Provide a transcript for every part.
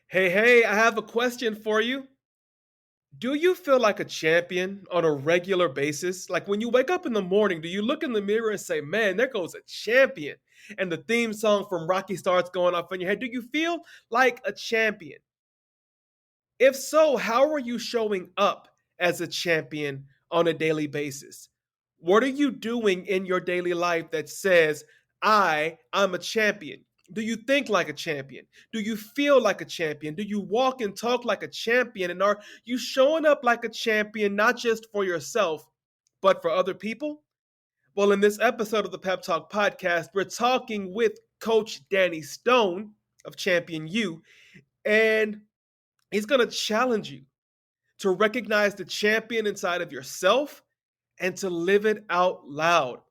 Hey, I have a question for you. Do you feel like a champion on a regular basis? Like when you wake up in the morning, do you look in the mirror and say, man, there goes a champion? And the theme song from Rocky starts going off in your head. Do you feel like a champion? If so, how are you showing up as a champion on a daily basis? What are you doing in your daily life that says, I'm a champion? Do you think like a champion? Do you feel like a champion? Do you walk and talk like a champion? And are you showing up like a champion, not just for yourself, but for other people? Well, in this episode of the Pep Talk podcast, we're talking with Coach Danny Stone of Champion U, and he's going to challenge you to recognize the champion inside of yourself and to live it out loud.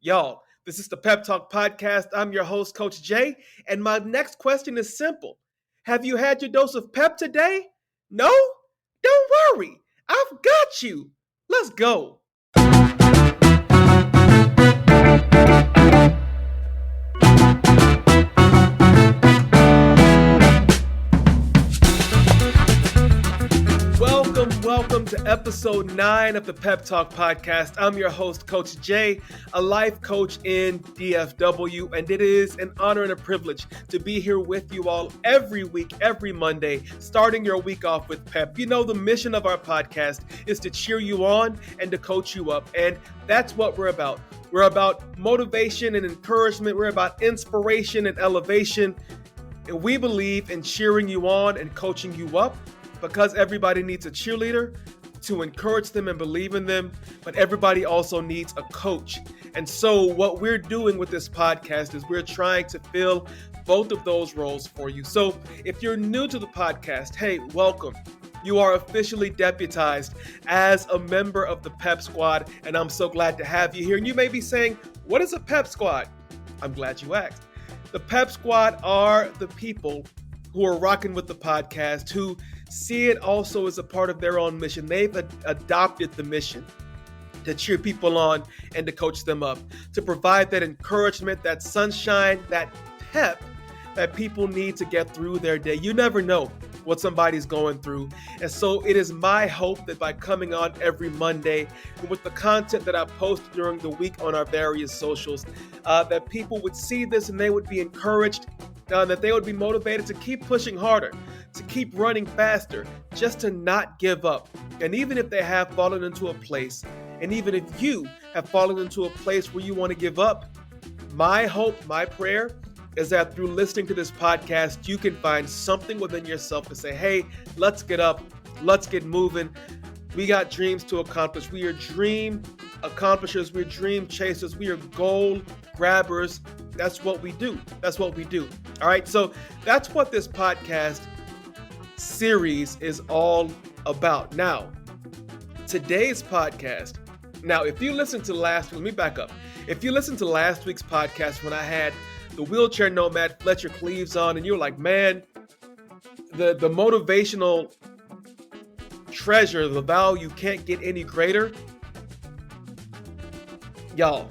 Y'all, this is the Pep Talk Podcast. I'm your host, Coach Jay, and my next question is simple. Have you had your dose of pep today? No? Don't worry. I've got you. Let's go. Welcome to episode 9 of the Pep Talk Podcast. I'm your host, Coach Jay, a life coach in DFW, and it is an honor and a privilege to be here with you all every week, every Monday, starting your week off with pep. You know, the mission of our podcast is to cheer you on and to coach you up, and that's what we're about. We're about motivation and encouragement. We're about inspiration and elevation, and we believe in cheering you on and coaching you up, because everybody needs a cheerleader to encourage them and believe in them, but everybody also needs a coach. And so what we're doing with this podcast is we're trying to fill both of those roles for you. So if you're new to the podcast, hey, welcome. You are officially deputized as a member of the Pep Squad, and I'm so glad to have you here. And you may be saying, what is a Pep Squad? I'm glad you asked. The Pep Squad are the people who are rocking with the podcast, who see it also as a part of their own mission. They've adopted the mission to cheer people on and to coach them up, to provide that encouragement, that sunshine, that pep that people need to get through their day. You never know what somebody's going through. And so it is my hope that by coming on every Monday and with the content that I post during the week on our various socials, that people would see this and they would be encouraged, that they would be motivated to keep pushing harder, to keep running faster, just to not give up. And even if they have fallen into a place, and even if you have fallen into a place where you want to give up, my hope, my prayer is that through listening to this podcast, you can find something within yourself to say, hey, let's get up, let's get moving. We got dreams to accomplish. We are dream accomplishers. We're dream chasers. We are goal grabbers. That's what we do. That's what we do. All right. So that's what this podcast series is all about. Now, today's podcast. Now, if you listen to let me back up. If you listen to last week's podcast when I had the wheelchair nomad Fletcher Cleaves on, and you're like, man, the motivational treasure, the value can't get any greater. Y'all,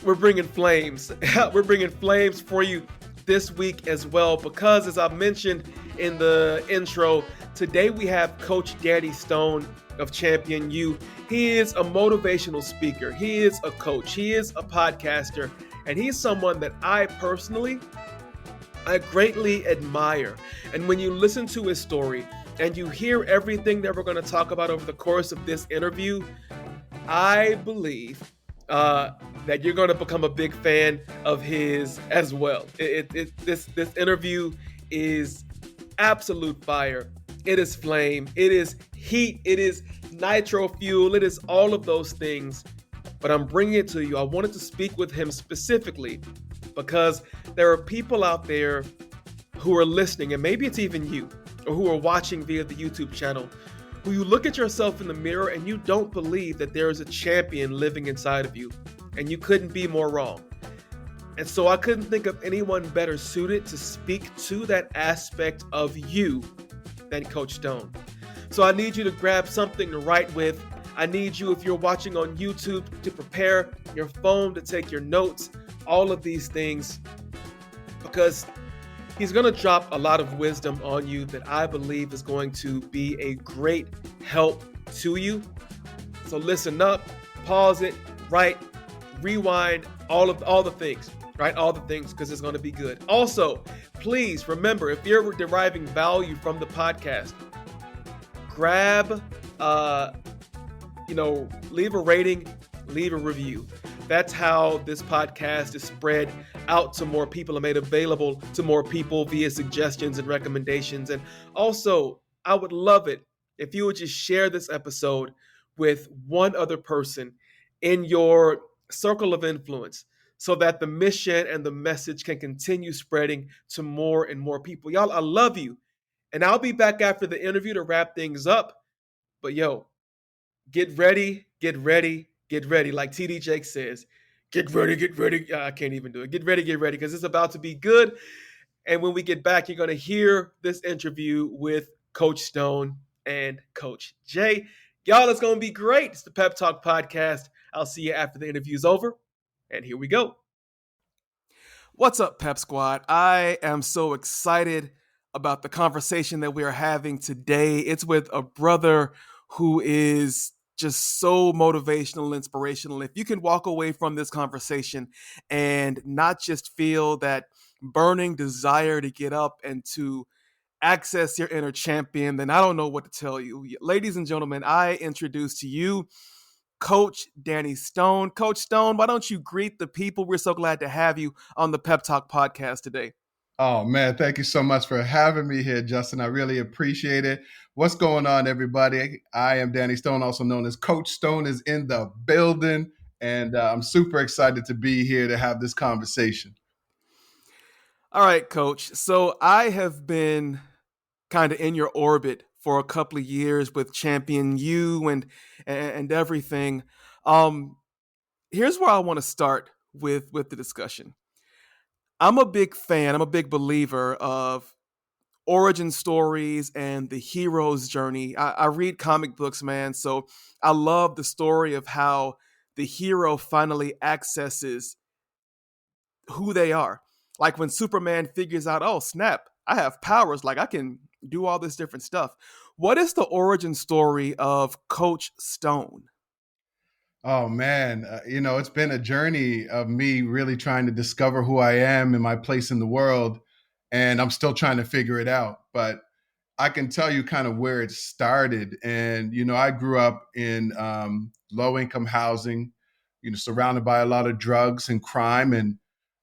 we're bringing flames. We're bringing flames for you this week as well, because as I mentioned in the intro, today we have Coach Danny Stone of Champion U. He is a motivational speaker. He is a coach. He is a podcaster. And he's someone that I greatly admire. And when you listen to his story and you hear everything that we're going to talk about over the course of this interview, I believe that you're going to become a big fan of his as well. This interview is absolute fire. It is flame. It is heat. It is nitro fuel. It is all of those things. But I'm bringing it to you. I wanted to speak with him specifically because there are people out there who are listening, and maybe it's even you, or who are watching via the YouTube channel, who you look at yourself in the mirror and you don't believe that there is a champion living inside of you, and you couldn't be more wrong. And so I couldn't think of anyone better suited to speak to that aspect of you than Coach Stone. So I need you to grab something to write with. I need you, if you're watching on YouTube, to prepare your phone, to take your notes, all of these things, because He's going to drop a lot of wisdom on you that I believe is going to be a great help to you. So listen up, pause it, write, rewind, all the things, right? All the things, because it's going to be good. Also, please remember, if you're deriving value from the podcast, grab, leave a rating, leave a review. That's how this podcast is spread out to more people and made available to more people via suggestions and recommendations. And also, I would love it if you would just share this episode with one other person in your circle of influence so that the mission and the message can continue spreading to more and more people. Y'all, I love you. And I'll be back after the interview to wrap things up. But yo, get ready, get ready, get ready. Like TD Jake says, get ready, get ready. I can't even do it. Get ready, because it's about to be good. And when we get back, you're going to hear this interview with Coach Stone and Coach Jay. Y'all, it's going to be great. It's the Pep Talk Podcast. I'll see you after the interview's over. And here we go. What's up, Pep Squad? I am so excited about the conversation that we are having today. It's with a brother who is just so motivational and inspirational. If you can walk away from this conversation and not just feel that burning desire to get up and to access your inner champion, then I don't know what to tell you. Ladies and gentlemen, I introduce to you Coach Danny Stone. Coach Stone, why don't you greet the people? We're so glad to have you on the Pep Talk Podcast today. Oh, man, thank you so much for having me here, Justin. I really appreciate it. What's going on, everybody? I am Danny Stone, also known as Coach Stone, is in the building, and I'm super excited to be here to have this conversation. All right, Coach. So I have been kind of in your orbit for a couple of years with Champion U and everything. Here's where I want to start with the discussion. I'm a big fan, I'm a big believer of origin stories and the hero's journey. I read comic books, man, so I love the story of how the hero finally accesses who they are. Like when Superman figures out, oh, snap, I have powers, like I can do all this different stuff. What is the origin story of Coach Stone? Oh, man, it's been a journey of me really trying to discover who I am and my place in the world, and I'm still trying to figure it out. But I can tell you kind of where it started. And, I grew up in low income housing, surrounded by a lot of drugs and crime, and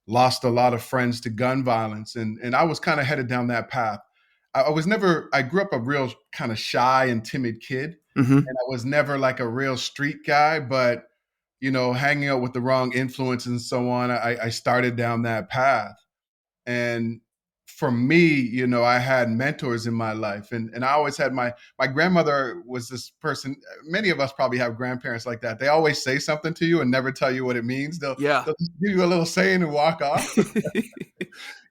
lost a lot of friends to gun violence. And I was kind of headed down that path. I grew up a real kind of shy and timid kid. Mm-hmm. And I was never like a real street guy, but, hanging out with the wrong influence and so on, I started down that path. And for me, I had mentors in my life, and I always had my grandmother was this person. Many of us probably have grandparents like that. They always say something to you and never tell you what it means. They'll just give you a little saying and walk off.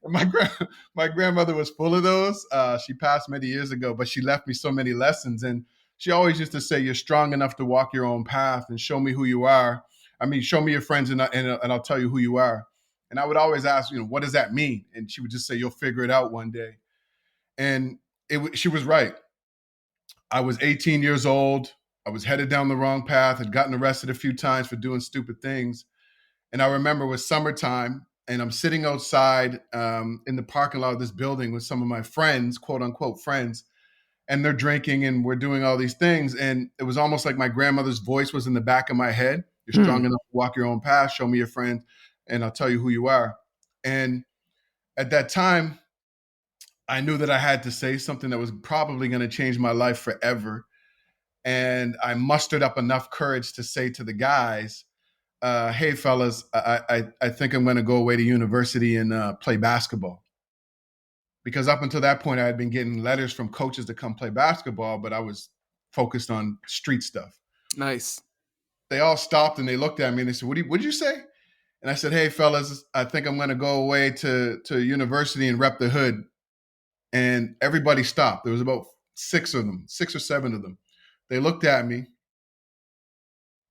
My grandmother was full of those. She passed many years ago, but she left me so many lessons. And she always used to say, "You're strong enough to walk your own path, and show me who you are. I mean, show me your friends, and I'll tell you who you are." And I would always ask, what does that mean? And she would just say, "You'll figure it out one day." And she was right. I was 18 years old. I was headed down the wrong path, had gotten arrested a few times for doing stupid things. And I remember it was summertime, and I'm sitting outside in the parking lot of this building with some of my friends, quote unquote friends, and they're drinking and we're doing all these things. And it was almost like my grandmother's voice was in the back of my head. "You're strong enough to walk your own path. Show me your friends, and I'll tell you who you are." And at that time, I knew that I had to say something that was probably going to change my life forever. And I mustered up enough courage to say to the guys, "Hey, fellas, I think I'm going to go away to university and play basketball." Because up until that point, I had been getting letters from coaches to come play basketball, but I was focused on street stuff. Nice. They all stopped and they looked at me and they said, what'd you say? And I said, "Hey, fellas, I think I'm going to go away to university and rep the hood." And everybody stopped. There was about 6 or 7 of them. They looked at me.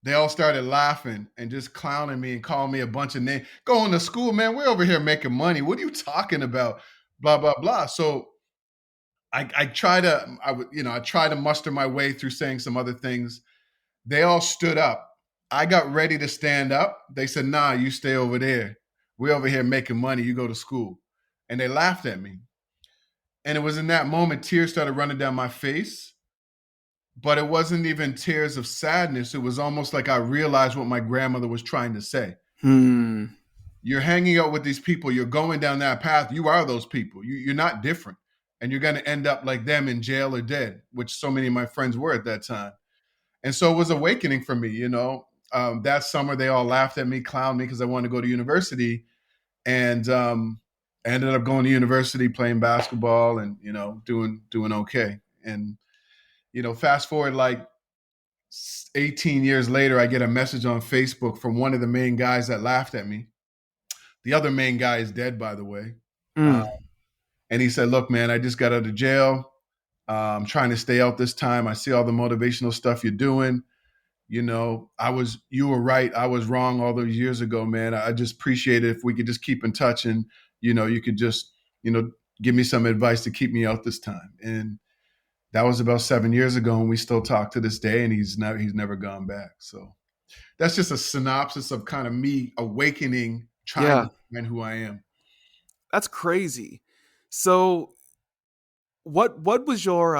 They all started laughing and just clowning me and calling me a bunch of names. "Going to school, man. We're over here making money. What are you talking about?" blah, blah, blah. So I try to muster my way through saying some other things. They all stood up. I got ready to stand up. They said, nah, you stay over there. We're over here making money. You go to school. And they laughed at me. And it was in that moment, tears started running down my face. But it wasn't even tears of sadness. It was almost like I realized what my grandmother was trying to say. Hmm. You're hanging out with these people. You're going down that path. You are those people. You're not different. And you're going to end up like them in jail or dead, which so many of my friends were at that time. And so it was awakening for me, you know. That summer, they all laughed at me, clowned me because I wanted to go to university. And I ended up going to university, playing basketball and, you know, doing okay. And, you know, fast forward like 18 years later, I get a message on Facebook from one of the main guys that laughed at me. The other main guy is dead, by the way. Uh, Mm. and he said, look, man, I just got out of jail. I'm trying to stay out this time. I see all the motivational stuff you're doing. You know, you were right. I was wrong all those years ago, man. I just appreciate it if we could just keep in touch and, you know, you could just, you know, give me some advice to keep me out this time. And that was about 7 years ago, and we still talk to this day, and he's never gone back. So that's just a synopsis of kind of me awakening, trying Yeah, to find who I am. that's crazy. So, what was your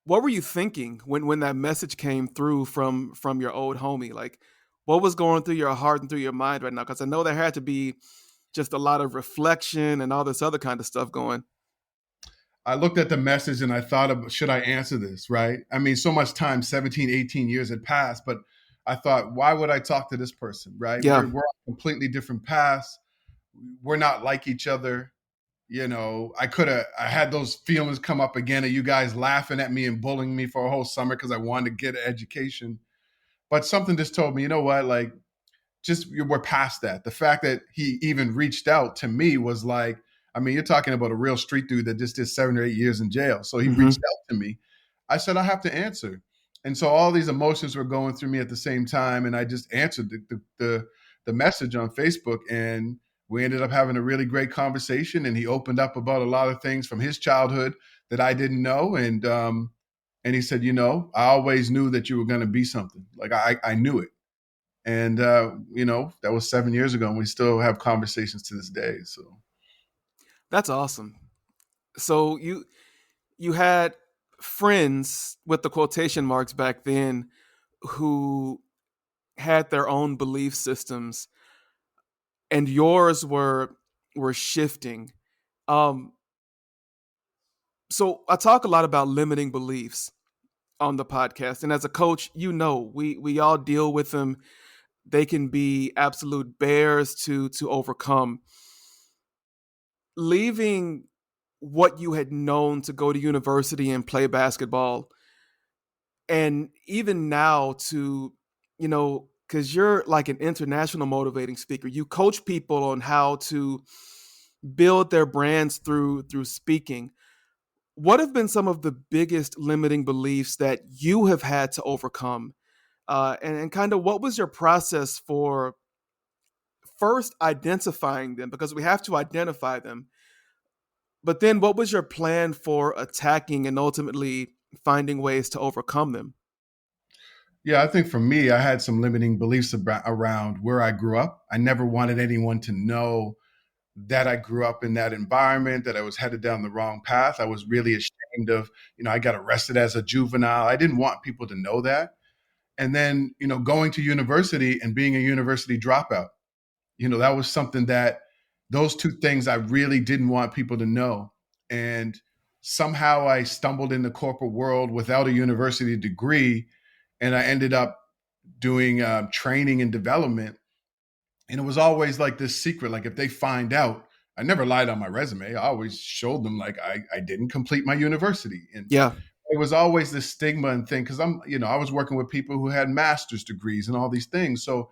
what were you thinking when that message came through from your old homie? Like, what was going through your heart and through your mind right now? Because I know there had to be just a lot of reflection and all this other kind of stuff going. I looked at the message and I thought of, should I answer this, right? I mean, so much time, 17, 18 years had passed, but I thought, why would I talk to this person, right? Yeah. We're on completely different paths. We're not like each other. You know, I had those feelings come up again of you guys laughing at me and bullying me for a whole summer because I wanted to get an education. But something just told me, you know what, like, just we're past that. The fact that he even reached out to me was like, I mean, you're talking about a real street dude that just did 7 or 8 years in jail. So he Hmm. reached out to me. I said, I have to answer. And so all these emotions were going through me at the same time. And I just answered the message on Facebook. And we ended up having a really great conversation. And he opened up about a lot of things from his childhood that I didn't know. And he said, you know, I always knew that you were going to be something. Like I knew it. And you know, that was 7 years ago, and we still have conversations to this day. So That's awesome. So you had friends with the quotation marks back then who had their own belief systems, and yours were shifting. Um, so I talk a lot about limiting beliefs on the podcast, and as a coach, you know, we all deal with them. They can be absolute bears to overcome. Leaving what you had known to go to university and play basketball, and even now to, you know, because you're like an international motivating speaker, you coach people on how to build their brands through speaking. What have been some of the biggest limiting beliefs that you have had to overcome, and kind of what was your process for first identifying them, because we have to identify them, but then what was your plan for attacking and ultimately finding ways to overcome them? yeah, I think for me, I had some limiting beliefs around where I grew up. I never wanted anyone to know that I grew up in that environment, that I was headed down the wrong path. I was really ashamed of, you know, I got arrested as a juvenile. I didn't want people to know that. And then, you know, going to university and being a university dropout, you know, that was something that those two things I really didn't want people to know. And somehow I stumbled in the corporate world without a university degree, and I ended up doing training and development. And it was always like this secret. Like if they find out, I never lied on my resume. I always showed them like I didn't complete my university. And Yeah. it was always this stigma and thing because I was working with people who had master's degrees and all these things. So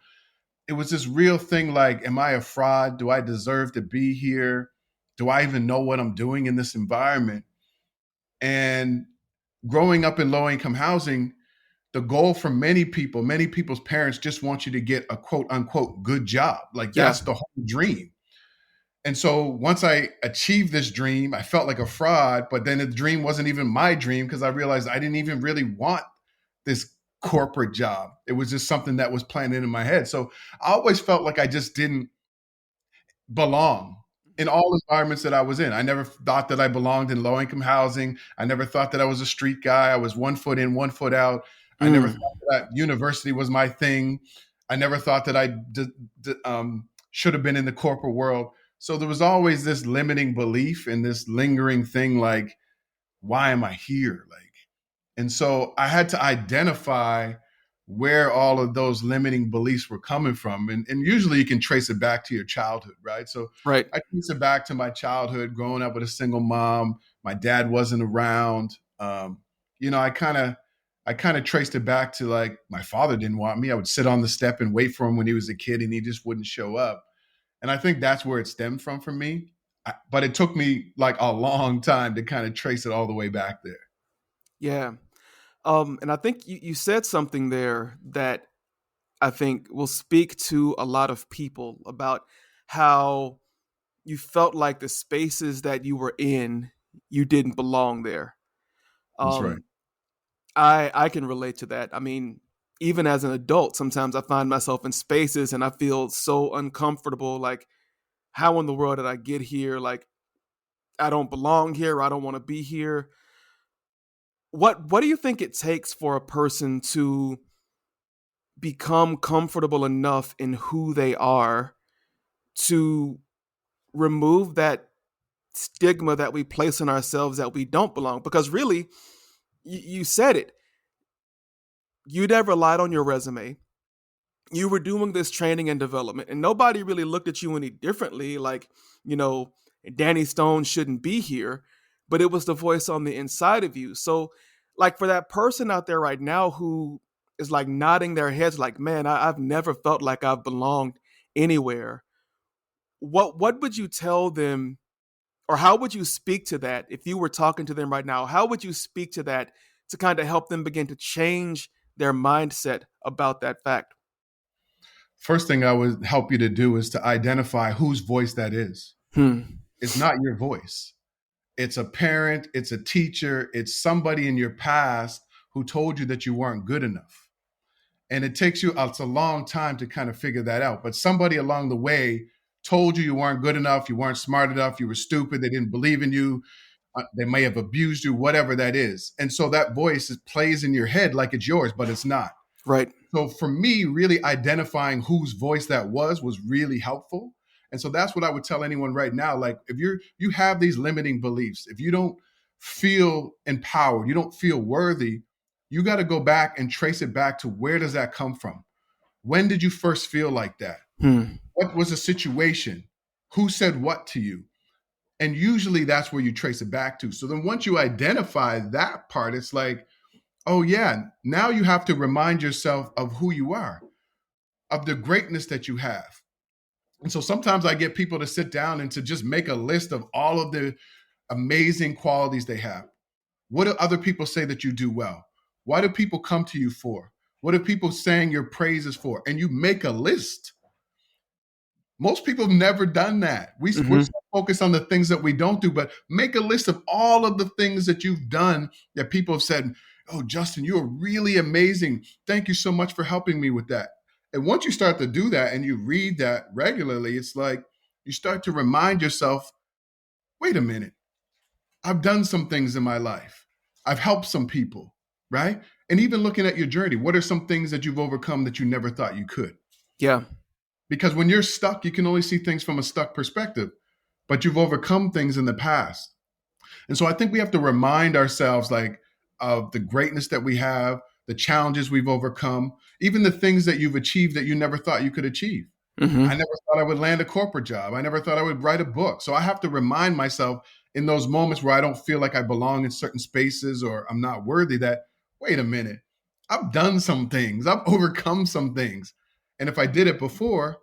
it was this real thing like, am I a fraud? Do I deserve to be here? Do I even know what I'm doing in this environment? And growing up in low income housing, the goal for many people's parents just want you to get a quote unquote good job. Like Yeah. that's the whole dream. And so once I achieved this dream, I felt like a fraud, but then the dream wasn't even my dream because I realized I didn't even really want this corporate job. It was just something that was planted in my head. So I always felt like I just didn't belong in all environments that I was in. I never thought that I belonged in low income housing. I never thought that I was a street guy. I was 1 foot in, 1 foot out. I never Mm. thought that university was my thing. I never thought that I should have been in the corporate world. So there was always this limiting belief and this lingering thing like, why am I here? Like, and so I had to identify where all of those limiting beliefs were coming from. And usually you can trace it back to your childhood, right? So Right. I trace it back to my childhood, growing up with a single mom. My dad wasn't around. I kind of traced it back to like my father didn't want me. I would sit on the step and wait for him when he was a kid and he just wouldn't show up. And I think that's where it stemmed from for me. But it took me like a long time to kind of trace it all the way back there. Yeah. And I think you said something there that I think will speak to a lot of people about how you felt like the spaces that you were in, you didn't belong there. That's right. Um, I can relate to that. I mean, even as an adult, sometimes I find myself in spaces and I feel so uncomfortable. Like, how in the world did I get here? Like, I don't belong here. I don't want to be here. What do you think it takes for a person to become comfortable enough in who they are to remove that stigma that we place on ourselves that we don't belong? Because really, you said it. You never lied on your resume. You were doing this training and development, and nobody really looked at you any differently. Like, you know, Danny Stone shouldn't be here, but it was the voice on the inside of you. So, like, for that person out there right now who is like nodding their heads, like, man, I've never felt like I've belonged anywhere. What would you tell them, or how would you speak to that if you were talking to them right now? How would you speak to that to kind of help them begin to change their mindset about that fact? First thing I would help you to do is to identify whose voice that is. Hmm. It's not your voice. It's a parent, it's a teacher, it's somebody in your past who told you that you weren't good enough. And it's a long time to kind of figure that out. But somebody along the way told you you weren't good enough, you weren't smart enough, you were stupid, they didn't believe in you, they may have abused you, whatever that is. And so that voice plays in your head like it's yours, but it's not. Right. So for me, really identifying whose voice that was really helpful. And so that's what I would tell anyone right now. Like if you have these limiting beliefs, if you don't feel empowered, you don't feel worthy, you got to go back and trace it back to where does that come from? When did you first feel like that? Hmm. What was the situation? Who said what to you? And usually that's where you trace it back to. So then once you identify that part, it's like, oh, yeah, now you have to remind yourself of who you are, of the greatness that you have. And so sometimes I get people to sit down and to just make a list of all of the amazing qualities they have. What do other people say that you do well? Why do people come to you for? What are people saying your praises for? And you make a list. Most people have never done that. We're Hmm. so focused on the things that we don't do, but make a list of all of the things that you've done that people have said, oh, Justin, you are really amazing. Thank you so much for helping me with that. And once you start to do that and you read that regularly, it's like you start to remind yourself, wait a minute, I've done some things in my life. I've helped some people, right? And even looking at your journey, what are some things that you've overcome that you never thought you could? Yeah. Because when you're stuck, you can only see things from a stuck perspective, but you've overcome things in the past. And so I think we have to remind ourselves like of the greatness that we have, the challenges we've overcome, even the things that you've achieved that you never thought you could achieve. I Hmm. never thought I would land a corporate job. I never thought I would write a book. So I have to remind myself in those moments where I don't feel like I belong in certain spaces or I'm not worthy that, wait a minute, I've done some things, I've overcome some things. And if I did it before,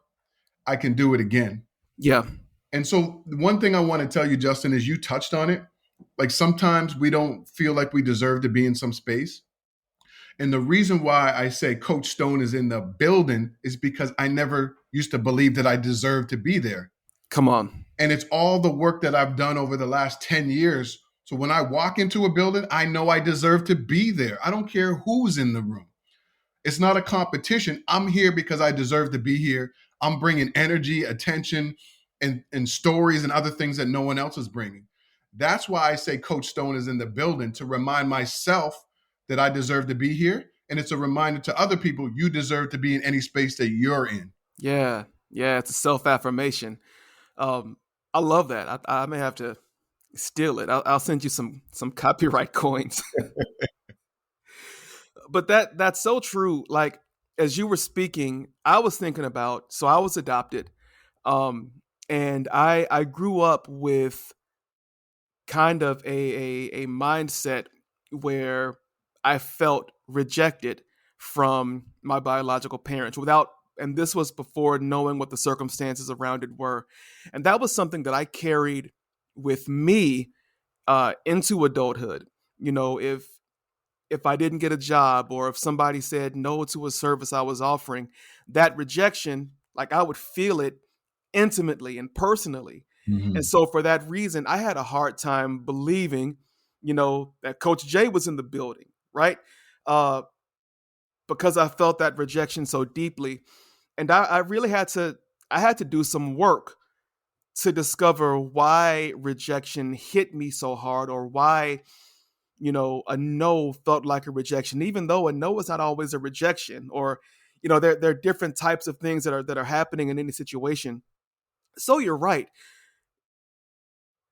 I can do it again. Yeah. And so, one thing I want to tell you, Justin, is you touched on it. Like sometimes we don't feel like we deserve to be in some space. And the reason why I say Coach Stone is in the building is because I never used to believe that I deserved to be there. Come on. And it's all the work that I've done over the last 10 years. So when I walk into a building, I know I deserve to be there. I don't care who's in the room. It's not a competition. I'm here because I deserve to be here. I'm bringing energy, attention, and stories and other things that no one else is bringing. That's why I say Coach Stone is in the building, to remind myself that I deserve to be here. And it's a reminder to other people, you deserve to be in any space that you're in. Yeah. Yeah. It's a self-affirmation. Um, I love that. I may have to steal it. I'll send you some copyright coins. But that's so true. Like, as you were speaking, I was thinking about, so I was adopted. Um, and I grew up with kind of a mindset where I felt rejected from my biological parents without, and this was before knowing what the circumstances around it were. And that was something that I carried with me into adulthood. You know, if I didn't get a job, or if somebody said no to a service I was offering, that rejection, like, I would feel it intimately and personally. And Mhm. so for that reason, I had a hard time believing, that Coach Jay was in the building, right? Uh, because I felt that rejection so deeply. And I really I had to do some work to discover why rejection hit me so hard, or why a no felt like a rejection, even though a no is not always a rejection. Or there are different types of things that are happening in any situation. So you're right,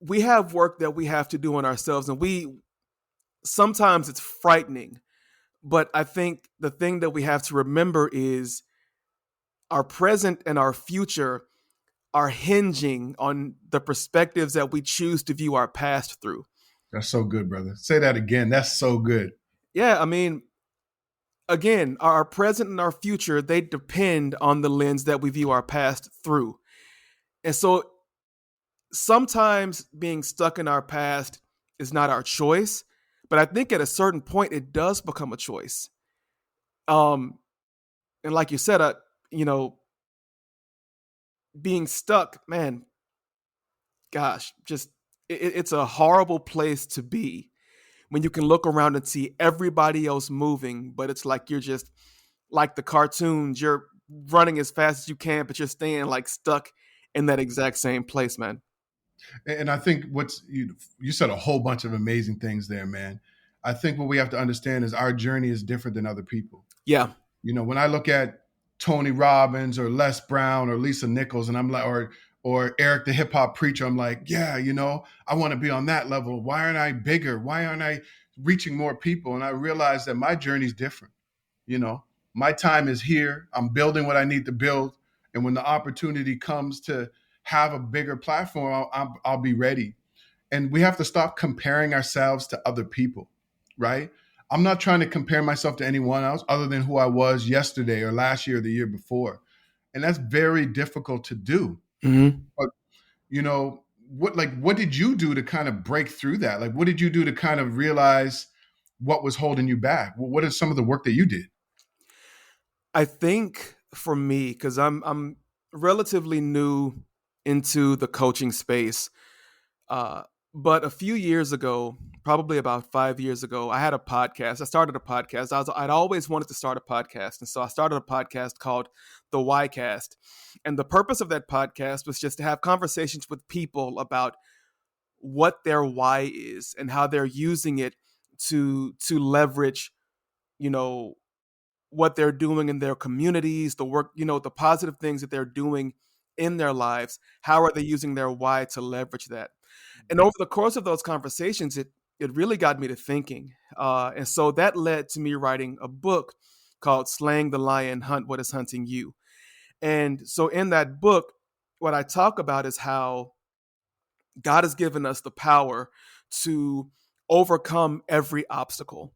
we have work that we have to do on ourselves, and we sometimes it's frightening. But I think the thing that we have to remember is our present and our future are hinging on the perspectives that we choose to view our past through. That's so good, brother. Say that again. That's so good. Yeah, I mean, again, our present and our future, they depend on the lens that we view our past through. And so sometimes being stuck in our past is not our choice, but I think at a certain point it does become a choice. Um, and like you said, you know, being stuck, man, gosh, just it's a horrible place to be when you can look around and see everybody else moving, but it's like you're just like the cartoons, you're running as fast as you can, but you're staying like stuck in that exact same place, man. And I think you said a whole bunch of amazing things there, man. I think what we have to understand is our journey is different than other people. Yeah. When I look at Tony Robbins or Les Brown or Lisa Nichols, and I'm like, or Eric the hip hop preacher, I'm like, yeah, I want to be on that level. Why aren't I bigger? Why aren't I reaching more people? And I realized that my journey is different. You know, my time is here. I'm building what I need to build, and when the opportunity comes to have a bigger platform, I'll be ready. And we have to stop comparing ourselves to other people, right? I'm not trying to compare myself to anyone else other than who I was yesterday or last year or the year before. And that's very difficult to do. Mm-hmm. But what did you do to kind of break through that? Like, what did you do to kind of realize what was holding you back? What is some of the work that you did? I think for me, because I'm relatively new into the coaching space, uh, but a few years ago, probably about 5 years ago, I had a podcast. I started a podcast. I'd always wanted to start a podcast, and so I started a podcast called the Ycast. And the purpose of that podcast was just to have conversations with people about what their why is and how they're using it to leverage, you know, what they're doing in their communities, the work, the positive things that they're doing in their lives. How are they using their why to leverage that? And over the course of those conversations, it really got me to thinking. And so that led to me writing a book called Slaying the Lion, Hunt What Is Hunting You. And so in that book, what I talk about is how God has given us the power to overcome every obstacle,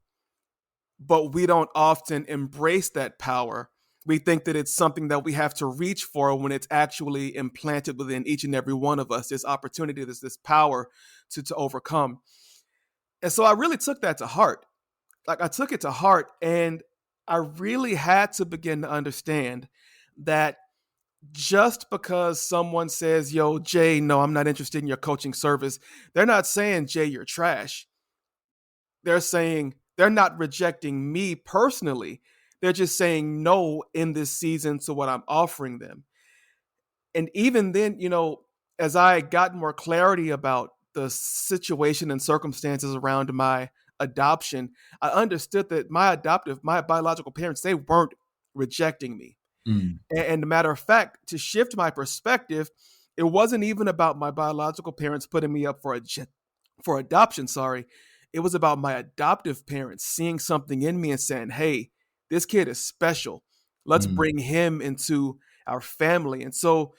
but we don't often embrace that power. We think that it's something that we have to reach for when it's actually implanted within each and every one of us. This opportunity, this power to overcome. And so I really took that to heart. Like, I took it to heart, and I really had to begin to understand that just because someone says, yo, Jay, no, I'm not interested in your coaching service, they're not saying, Jay, you're trash. They're saying they're not rejecting me personally. They're just saying no in this season to what I'm offering them. And even then, as I got more clarity about the situation and circumstances around my adoption, I understood that my biological parents, they weren't rejecting me. Mm, And a matter of fact, to shift my perspective, it wasn't even about my biological parents putting me up for adoption. Sorry, it was about my adoptive parents seeing something in me and saying, "Hey, this kid is special. Let's mm. bring him into our family." And so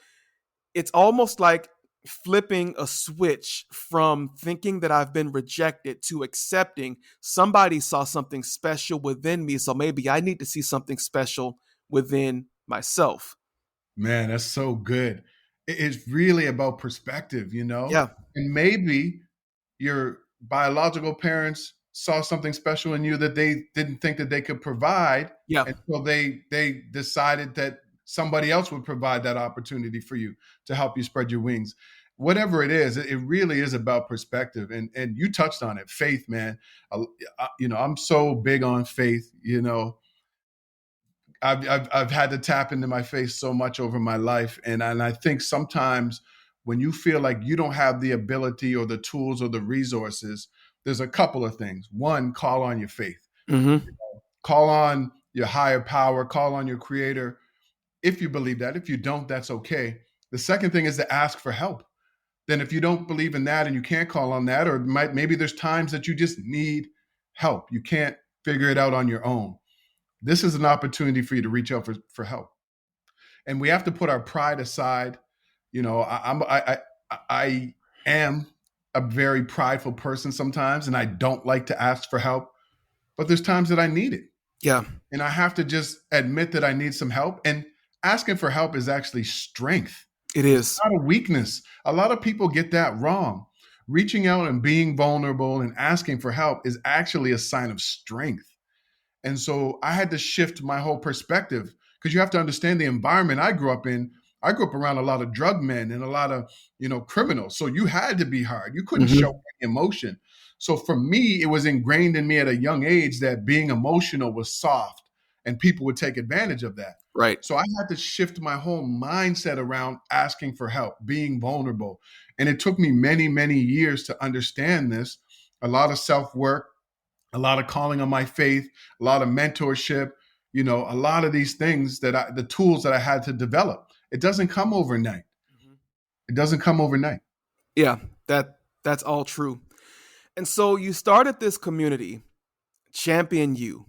it's almost like flipping a switch from thinking that I've been rejected to accepting somebody saw something special within me. So maybe I need to see something special within myself. Man, that's so good. It's really about perspective, Yeah. And maybe your biological parents saw something special in you that they didn't think that they could provide, Yeah. and so they decided that somebody else would provide that opportunity for you to help you spread your wings. Whatever it is, it really is about perspective, and you touched on it, faith, man. I'm so big on faith. I've had to tap into my faith so much over my life, and I think sometimes when you feel like you don't have the ability or the tools or the resources, there's a couple of things. One, call on your faith, Mm-hmm. call on your higher power, call on your creator. If you believe that, if you don't, that's okay. The second thing is to ask for help. Then, if you don't believe in that and you can't call on that, or maybe there's times that you just need help, you can't figure it out on your own. This is an opportunity for you to reach out for help. And we have to put our pride aside. I am a very prideful person sometimes, and I don't like to ask for help. But there's times that I need it, Yeah, and I have to just admit that I need some help. And asking for help is actually strength. it It's is. not a weakness. A lot of people get that wrong. Reaching out and being vulnerable and asking for help is actually a sign of strength. And so I had to shift my whole perspective, because you have to understand the environment I grew up in. I grew up around a lot of drug men and a lot of, criminals. So you had to be hard. You couldn't show Mm-hmm. any emotion. So for me, it was ingrained in me at a young age that being emotional was soft and people would take advantage of that. Right. So I had to shift my whole mindset around asking for help, being vulnerable. And it took me many, many years to understand this. A lot of self work, a lot of calling on my faith, a lot of mentorship, a lot of these things the tools that I had to develop. It doesn't come overnight. Mhm. It doesn't come overnight. Yeah, that's all true. And so you started this community, Champion You.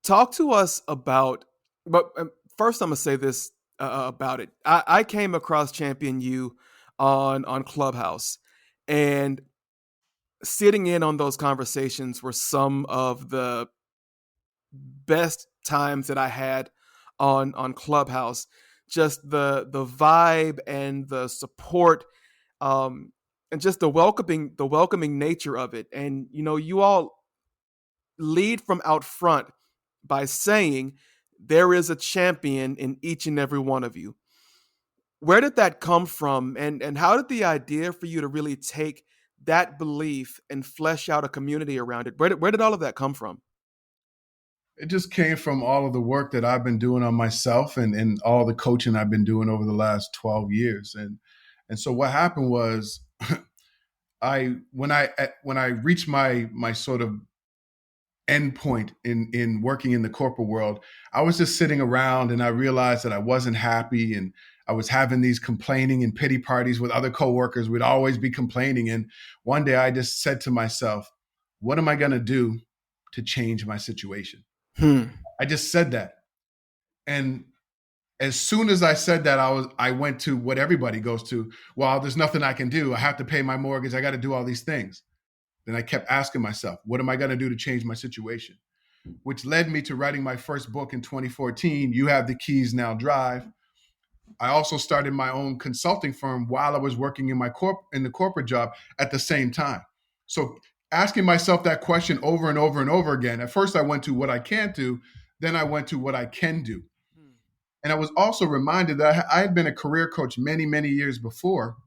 Talk to us about, but first I'm gonna say this about it. I came across Champion You on Clubhouse, and sitting in on those conversations were some of the best times that I had on Clubhouse. Just the vibe and the support, and just the welcoming nature of it. And you all lead from out front by saying there is a champion in each and every one of you. Where did that come from, and how did the idea for you to really take that belief and flesh out a community around it? Where did all of that come from? It just came from all of the work that I've been doing on myself, and all the coaching I've been doing over the last 12 years. And so what happened was when I reached my sort of endpoint in working in the corporate world, I was just sitting around and I realized that I wasn't happy, and I was having these complaining and pity parties with other coworkers. We'd always be complaining. And one day I just said to myself, what am I going to do to change my situation? Hmm. I just said that. And as soon as I said that, I went to what everybody goes to. Well, there's nothing I can do. I have to pay my mortgage. I got to do all these things. Then I kept asking myself, what am I going to do to change my situation? Which led me to writing my first book in 2014, You Have the Keys, Now Drive. I also started my own consulting firm while I was working in the corporate job at the same time. So asking myself that question over and over and over again. At first I went to what I can't do, then I went to what I can do. Hmm. And I was also reminded that I had been a career coach many, many years before.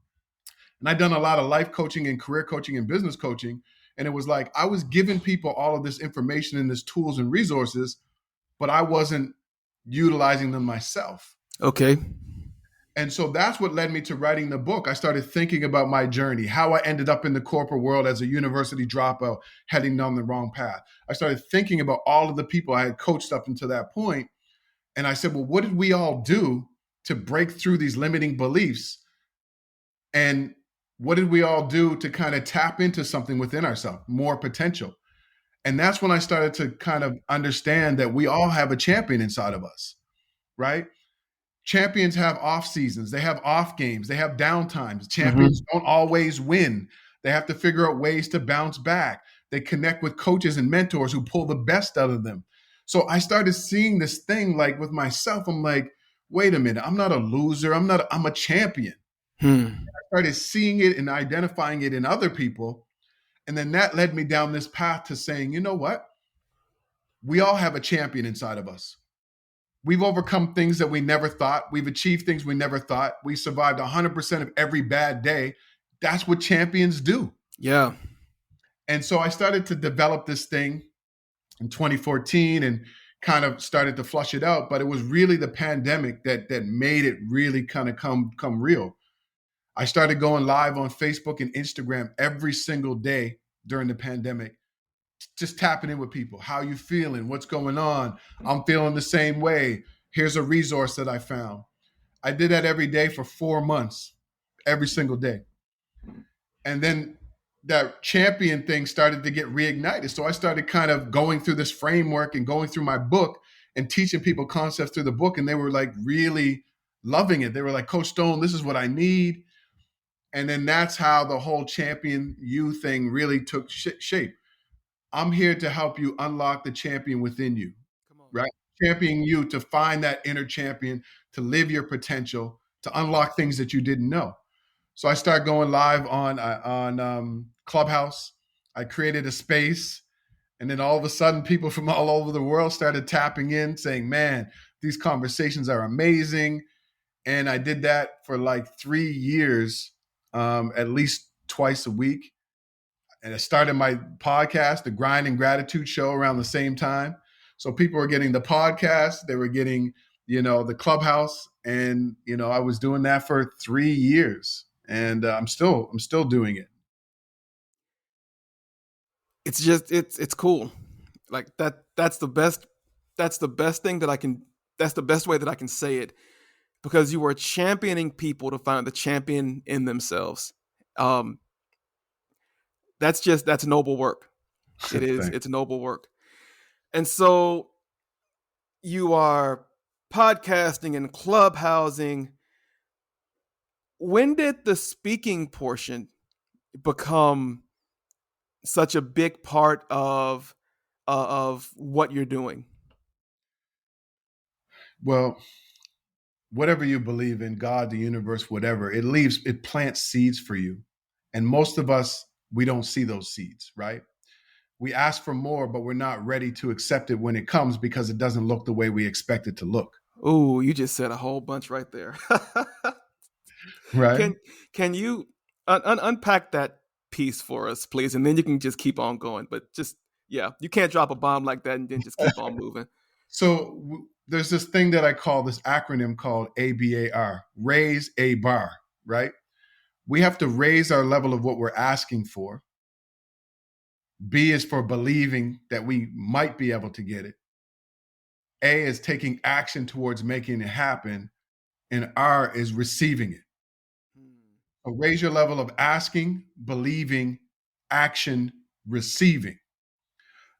And I'd done a lot of life coaching and career coaching and business coaching. And it was like I was giving people all of this information and this tools and resources, but I wasn't utilizing them myself. Okay. And so that's what led me to writing the book. I started thinking about my journey, how I ended up in the corporate world as a university dropout, heading down the wrong path. I started thinking about all of the people I had coached up until that point. And I said, well, what did we all do to break through these limiting beliefs? And what did we all do to kind of tap into something within ourselves, more potential? And that's when I started to kind of understand that we all have a champion inside of us, right? Champions have off seasons, they have off games, they have downtimes. Champions don't always win. They have to figure out ways to bounce back. They connect with coaches and mentors who pull the best out of them. So I started seeing this thing like with myself. I'm like, wait a minute, I'm not a loser. I'm a champion. I started seeing it and identifying it in other people. And then that led me down this path to saying, you know what? We all have a champion inside of us. We've overcome things that we never thought. We've achieved things we never thought. We survived 100% of every bad day. That's what champions do. Yeah. And so I started to develop this thing in 2014 and kind of started to flush it out. But it was really the pandemic that made it really kind of come real. I started going live on Facebook and Instagram every single day during the pandemic, just tapping in with people. How you feeling? What's going on? I'm feeling the same way. Here's a resource that I found. I did that every day for 4 months, every single day. And then that champion thing started to get reignited. So I started kind of going through this framework and going through my book and teaching people concepts through the book. And they were like really loving it. They were like, Coach Stone, this is what I need. And then that's how the whole champion you thing really took shape. I'm here to help you unlock the champion within you, right? Championing you to find that inner champion, to live your potential, to unlock things that you didn't know. So I started going live on Clubhouse. I created a space, and then all of a sudden, people from all over the world started tapping in, saying, "Man, these conversations are amazing." And I did that for like 3 years, at least twice a week. And I started my podcast, the Grind and Gratitude Show, around the same time. So people were getting the podcast, they were getting, the Clubhouse, and I was doing that for 3 years, and I'm still doing it. It's just it's cool, like that. That's the best thing that I can. That's the best way that I can say it, because you are championing people to find the champion in themselves. That's noble work. It is. It's noble work. And so you are podcasting and clubhousing. When did the speaking portion become such a big part of what you're doing? Well, whatever you believe in, God, the universe, whatever, it plants seeds for you. And most of us, we don't see those seeds, right? We ask for more, but we're not ready to accept it when it comes because it doesn't look the way we expect it to look. Oh, you just said a whole bunch right there. Right? Can you unpack that piece for us, please? And then you can just keep on going. But just, you can't drop a bomb like that and then just keep on moving. So there's this thing that I call this acronym called ABAR, raise a bar, right? We have to raise our level of what we're asking for. B is for believing that we might be able to get it. A is taking action towards making it happen. And R is receiving it. So raise your level of asking, believing, action, receiving.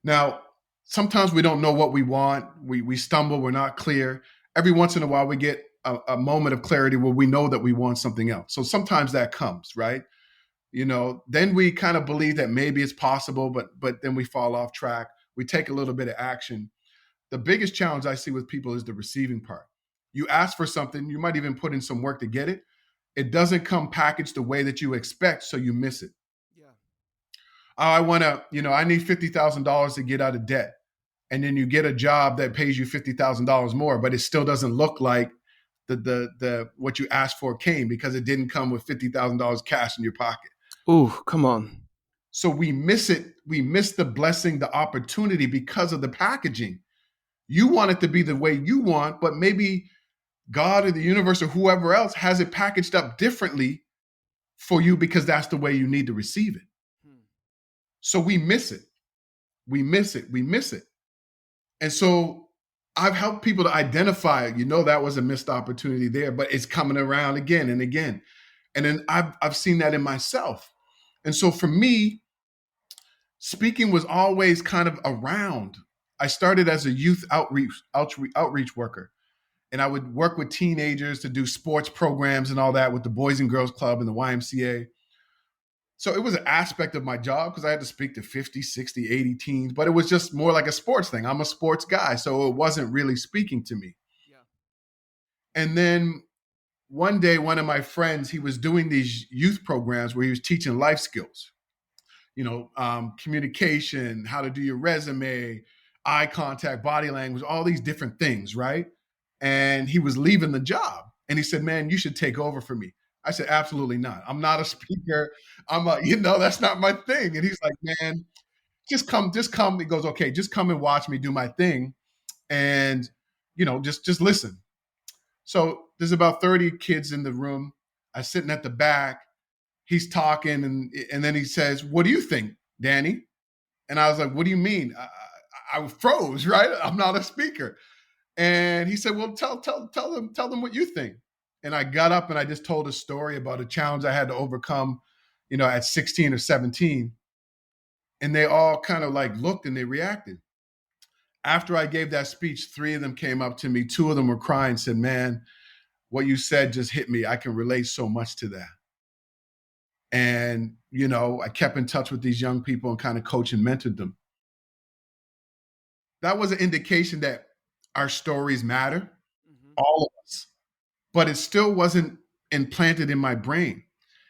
Now, sometimes we don't know what we want. We stumble, we're not clear. Every once in a while, we get a moment of clarity where we know that we want something else. So sometimes that comes, right? Then we kind of believe that maybe it's possible, but then we fall off track. We take a little bit of action. The biggest challenge I see with people is the receiving part. You ask for something, you might even put in some work to get it. It doesn't come packaged the way that you expect, so you miss it. Yeah. I want to, I need $50,000 to get out of debt. and then you get a job that pays you $50,000 more, but it still doesn't look like the what you asked for came, because it didn't come with $50,000 cash in your pocket. Ooh, come on. So we miss it. We miss the blessing, the opportunity, because of the packaging. You want it to be the way you want, but maybe God or the universe or whoever else has it packaged up differently for you, because that's the way you need to receive it. So we miss it. We miss it. We miss it. And so I've helped people to identify, that was a missed opportunity there, but it's coming around again and again. And then I've seen that in myself. And so for me, speaking was always kind of around. I started as a youth outreach worker, and I would work with teenagers to do sports programs and all that with the Boys and Girls Club and the YMCA. So it was an aspect of my job, because I had to speak to 50, 60, 80 teens, but it was just more like a sports thing. I'm a sports guy, so it wasn't really speaking to me. Yeah. And then one day, one of my friends, he was doing these youth programs where he was teaching life skills, communication, how to do your resume, eye contact, body language, all these different things, right? And he was leaving the job, and he said, "Man, you should take over for me." I said, "Absolutely not. I'm not a speaker. That's not my thing." And he's like, "Man, just come. He goes, "Okay, just come and watch me do my thing. And, just listen." So there's about 30 kids in the room. I'm sitting at the back. He's talking, and then he says, "What do you think, Danny?" And I was like, "What do you mean?" I froze, right? I'm not a speaker. And he said, "Well, tell them what you think." And I got up and I just told a story about a challenge I had to overcome, at 16 or 17. And they all kind of like looked and they reacted. After I gave that speech, 3 of them came up to me. 2 of them were crying, said, "Man, what you said just hit me. I can relate so much to that." And, I kept in touch with these young people and kind of coached and mentored them. That was an indication that our stories matter, all of us, but it still wasn't implanted in my brain.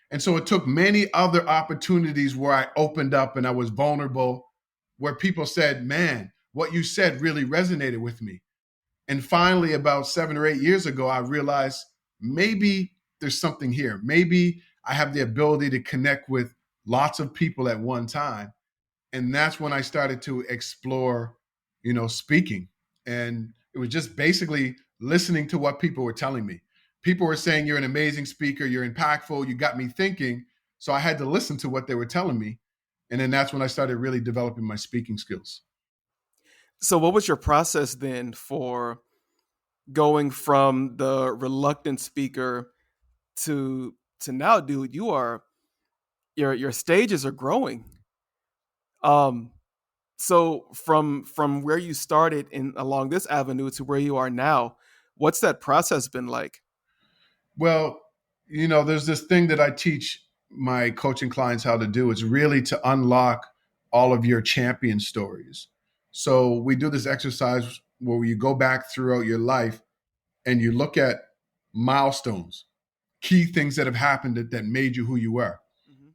And so it took many other opportunities where I opened up and I was vulnerable, where people said, "Man, what you said really resonated with me." And finally, about 7 or 8 years ago, I realized maybe there's something here. Maybe I have the ability to connect with lots of people at one time. And that's when I started to explore, speaking. And it was just basically listening to what people were telling me. People were saying, "You're an amazing speaker, you're impactful, you got me thinking." So I had to listen to what they were telling me. And then that's when I started really developing my speaking skills. So what was your process then for going from the reluctant speaker to now, dude, your stages are growing. Um so from where you started in along this avenue to where you are now, what's that process been like? Well, there's this thing that I teach my coaching clients how to do. It's really to unlock all of your champion stories. So we do this exercise where you go back throughout your life and you look at milestones, key things that have happened that made you who you were Mhm.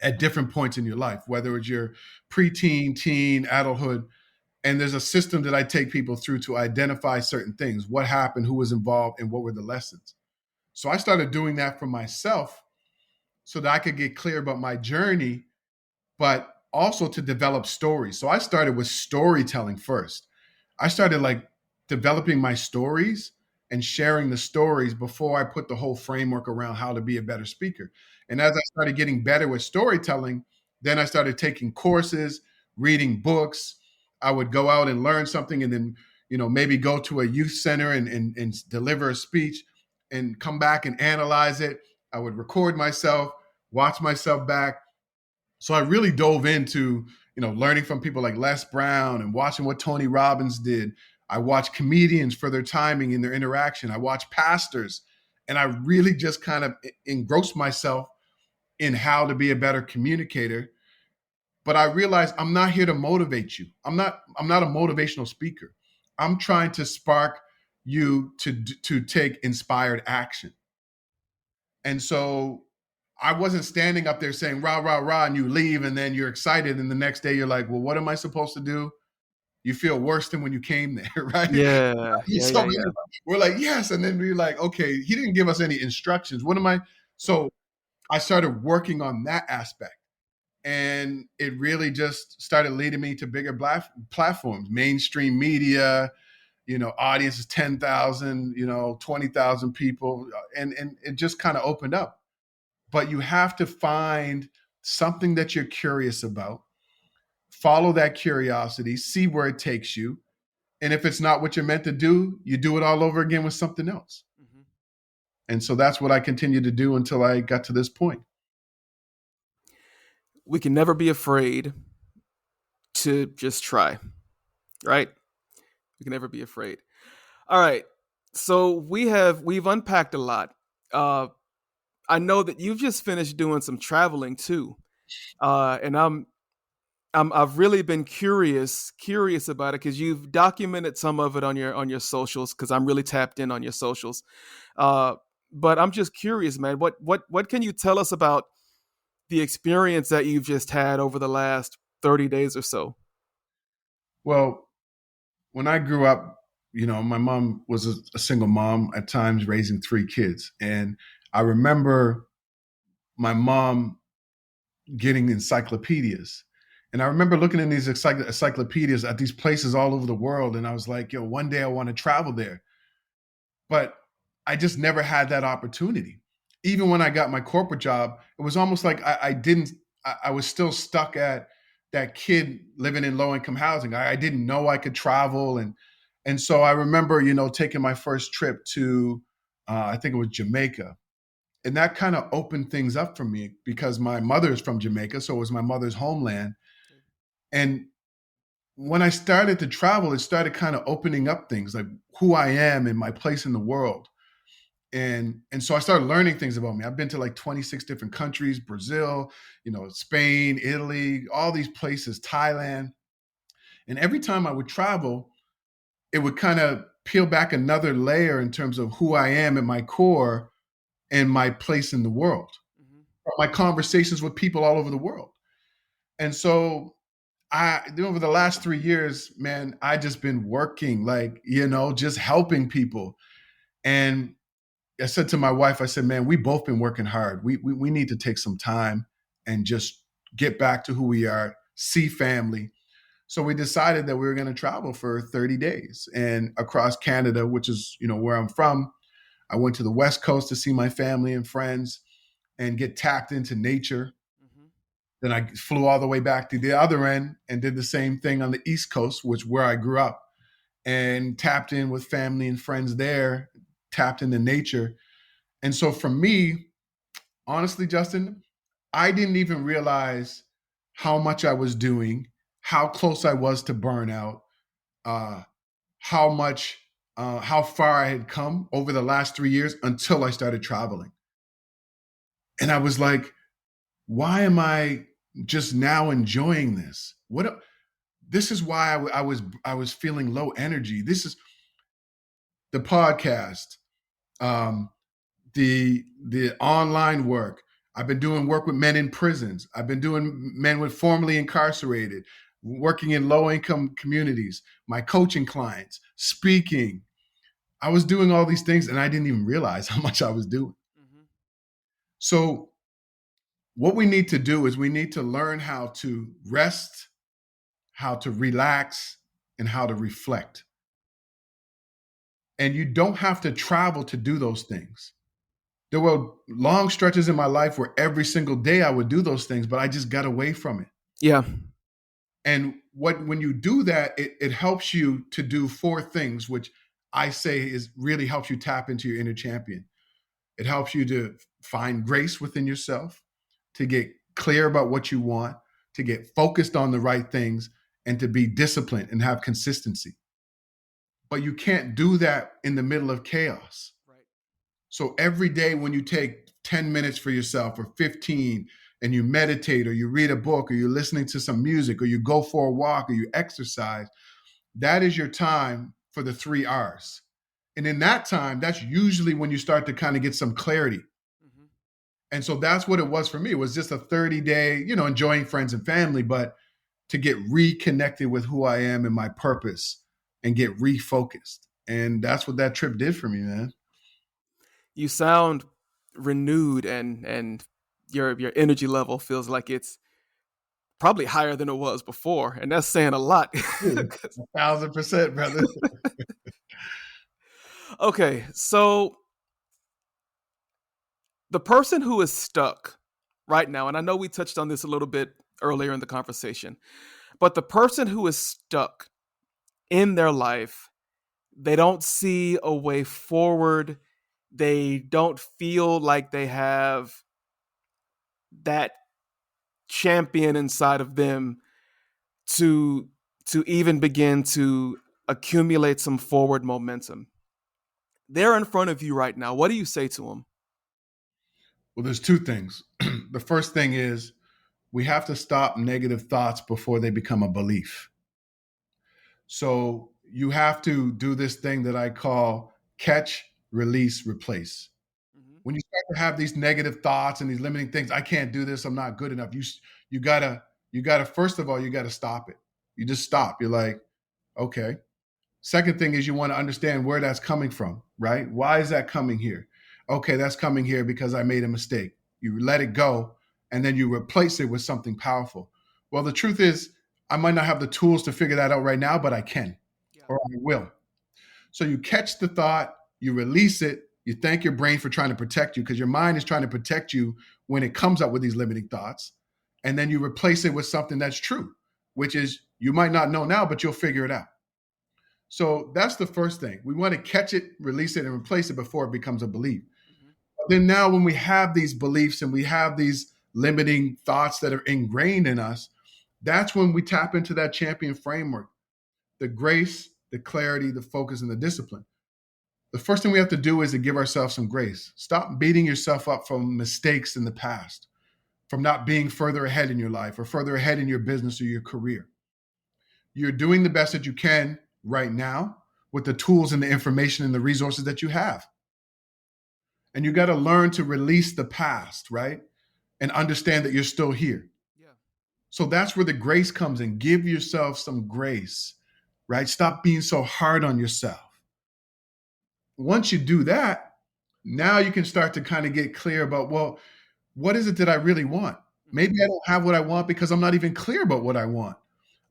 at different points in your life, whether it's your preteen, teen, adulthood. And there's a system that I take people through to identify certain things, what happened, who was involved, and what were the lessons. So I started doing that for myself so that I could get clear about my journey, but also to develop stories. So I started with storytelling first. I started like developing my stories and sharing the stories before I put the whole framework around how to be a better speaker. And as I started getting better with storytelling, then I started taking courses, reading books. I would go out and learn something, and then, maybe go to a youth center and deliver a speech and come back and analyze it. I would record myself, watch myself back. So I really dove into, learning from people like Les Brown and watching what Tony Robbins did. I watched comedians for their timing and their interaction. I watched pastors, and I really just kind of engrossed myself in how to be a better communicator. But I realized I'm not here to motivate you. I'm not a motivational speaker. I'm trying to spark you to take inspired action. And so I wasn't standing up there saying rah, rah, rah, and you leave and then you're excited. And the next day you're like, well, what am I supposed to do? you feel worse than when you came there, right? Yeah, yeah, So yeah, yeah. we're like, yes. And then we're like, okay, he didn't give us any instructions. What am I? So I started working on that aspect. And it really just started leading me to bigger platforms, mainstream media, audiences 10,000, 20,000 people. And it just kind of opened up. But you have to find something that you're curious about, follow that curiosity, see where it takes you. And if it's not what you're meant to do, you do it all over again with something else. Mhm. And so that's what I continued to do until I got to this point. We can never be afraid to just try, right? We can never be afraid. All right. So we've unpacked a lot. Uh, I know that you've just finished doing some traveling too, and I've really been curious about it because you've documented some of it on your socials. Because I'm really tapped in on your socials. Uh, but I'm just curious, man. What can you tell us about the experience that you've just had over the last 30 days or so? Well, when I grew up, my mom was a single mom at times raising three kids. And I remember my mom getting encyclopedias. And I remember looking in these encyclopedias at these places all over the world. And I was like, yo, one day I want to travel there. But I just never had that opportunity. Even when I got my corporate job, it was almost like I didn't, I was still stuck at that kid living in low income housing. I didn't know I could travel. And so I remember, taking my first trip to, I think it was Jamaica. And that kind of opened things up for me because my mother is from Jamaica. So it was my mother's homeland. And when I started to travel, it started kind of opening up things like who I am and my place in the world. And so I started learning things about me. I've been to like 26 different countries, Brazil, Spain, Italy, all these places, Thailand. And every time I would travel, it would kind of peel back another layer in terms of who I am at my core and my place in the world, Mhm. or my conversations with people all over the world. And so over the last 3 years, man, I just been working, like, just helping people. And I said to my wife, I said, man, we both been working hard. We need to take some time and just get back to who we are, see family. So we decided that we were going to travel for 30 days and across Canada, which is, where I'm from. I went to the West Coast to see my family and friends and get tapped into nature. Mhm. Then I flew all the way back to the other end and did the same thing on the East Coast, which where I grew up, and tapped in with family and friends there, tapped into nature. And so for me, honestly, Justin, I didn't even realize how much I was doing, how close I was to burnout, uh, how far I had come over the last 3 years until I started traveling. And I was like, why am I just now enjoying this? This is why I was feeling low energy. This is the podcast, um, the online work. I've been doing work with men in prisons. I've been doing men with formerly incarcerated, working in low income communities, my coaching clients, speaking. I was doing all these things and I didn't even realize how much I was doing. Mhm. So what we need to do is we need to learn how to rest, how to relax, and how to reflect. And you don't have to travel to do those things. There were long stretches in my life where every single day I would do those things, but I just got away from it. Yeah. And when you do that, it helps you to do four things, which I say is really helps you tap into your inner champion. It helps you to find grace within yourself, to get clear about what you want, to get focused on the right things, and to be disciplined and have consistency. But you can't do that in the middle of chaos. Right. So every day when you take 10 minutes for yourself or 15 and you meditate or you read a book or you're listening to some music or you go for a walk or you exercise, that is your time for the 3 R's. And in that time, that's usually when you start to kind of get some clarity. Mhm. And so that's what it was for me. It was just a 30-day, enjoying friends and family, but to get reconnected with who I am and my purpose and get refocused. And that's what that trip did for me, man. You sound renewed, and your energy level feels like it's probably higher than it was before, and that's saying a lot. 1,000%, brother. Okay, so the person who is stuck right now, and I know we touched on this a little bit earlier in the conversation, but the person who is stuck in their life, they don't see a way forward. They don't feel like they have that champion inside of them to even begin to accumulate some forward momentum. They're in front of you right now. What do you say to them? Well, there's two things. The first thing is we have to stop negative thoughts before they become a belief. So you have to do this thing that I call catch, release, replace. Mm-hmm. When you start to have these negative thoughts and these limiting things, I can't do this, I'm not good enough. You gotta first of all, you gotta stop it. You just stop. You're like, okay. Second thing is you want to understand where that's coming from, right? Why is that coming here? Okay, that's coming here because I made a mistake. You let it go and then you replace it with something powerful. Well, the truth is, I might not have the tools to figure that out right now, but I can, Yeah. or I will. So you catch the thought, you release it, you thank your brain for trying to protect you because your mind is trying to protect you when it comes up with these limiting thoughts. And then you replace it with something that's true, which is you might not know now, but you'll figure it out. So that's the first thing. We want to catch it, release it, and replace it before it becomes a belief. Mm-hmm. But then now when we have these beliefs and we have these limiting thoughts that are ingrained in us, that's when we tap into that champion framework, the grace, the clarity, the focus, and the discipline. The first thing we have to do is to give ourselves some grace. Stop beating yourself up from mistakes in the past, from not being further ahead in your life or further ahead in your business or your career. You're doing the best that you can right now with the tools and the information and the resources that you have. And you got to learn to release the past, right? And understand that you're still here. Yeah. So that's where the grace comes in. Give yourself some grace, right? Stop being so hard on yourself. Once you do that, now you can start to kind of get clear about, well, what is it that I really want? Maybe I don't have what I want because I'm not even clear about what I want.